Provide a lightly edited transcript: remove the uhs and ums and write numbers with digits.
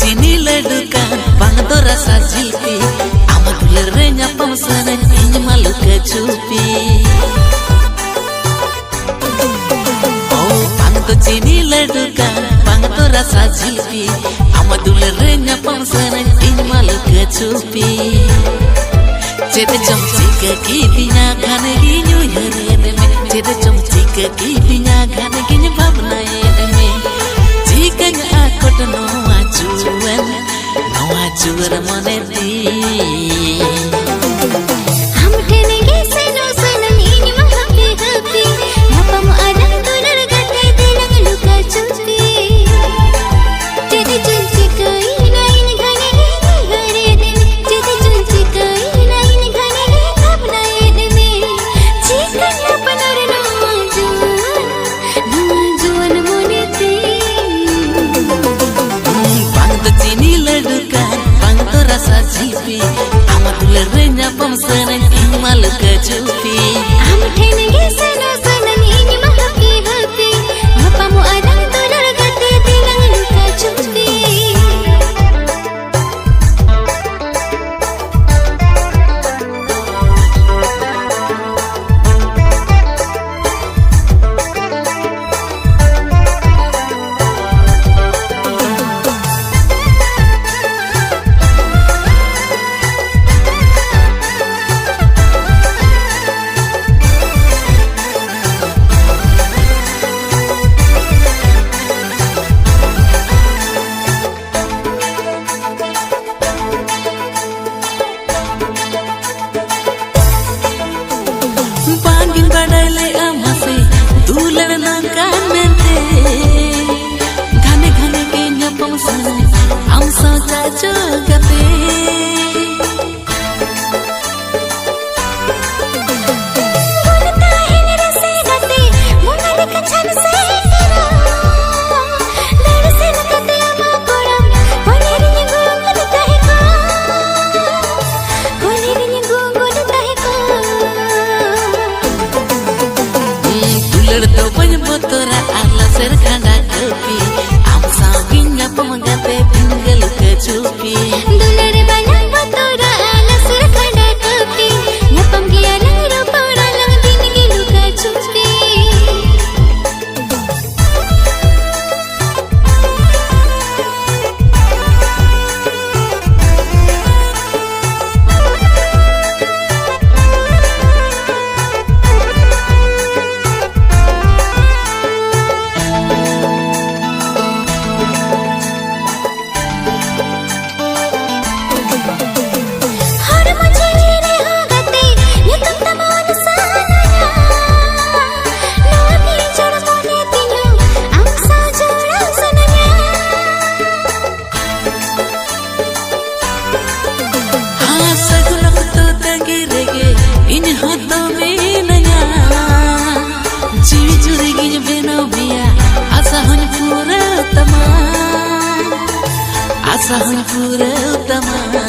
चीनी लड्डू का bang do rasa jilpi ama duler nyapam sana ing malu ke chupi oh bang do chini lड्डू का bang do rasa jilpi ama duler nyapam sana ing malu ke chupi cede chomchi ke ki binya khane gi nyu here me cede chomchi ke ki binya khane gi nyu bhavna ye me jikang akot no ajuan mone di हम ठेनेगे सनो सननी Nima happy happy napam adang tunar gate dilang luka chupi jede chunchi kai nain ghane hare de jede chunchi kai nain ghane apna ye me chikan apnar no ajuan mone di bang to chini lड्डू का bang to rasa jilpi ama duler nyapam sana ing malu ke chupi हम ठेनेगे सनो सननी Nima happy happy napam adang tunar gate dilang luka chupi bangin badale amase duler nangkan mente ghane ghane ke nyapam sana am saja jagate बोलता है मेरे से गते मुंगल कछन से तेरा लड़ से नकते अमा कोड़ा कोनेरिनी गुंगुलता है का कोनेरिनी गुंगुलता है का duler to ban botora ala ser khanda kopi am sagin nyapam gate tinggal ke chupi दुलरे बना बतोरा आला सुर खड़ा कपी नपम किया लंग रो पौड़ा लंग दिन की लुका छुपी हर मुझे रे हो गते ये तुम तमान साना नामी जोड़ मोने तिनो हम सा जोड़ा सुनया ha sagulak to tangirege in hoto me naya jivi jurigi beno biya asa hun pura utama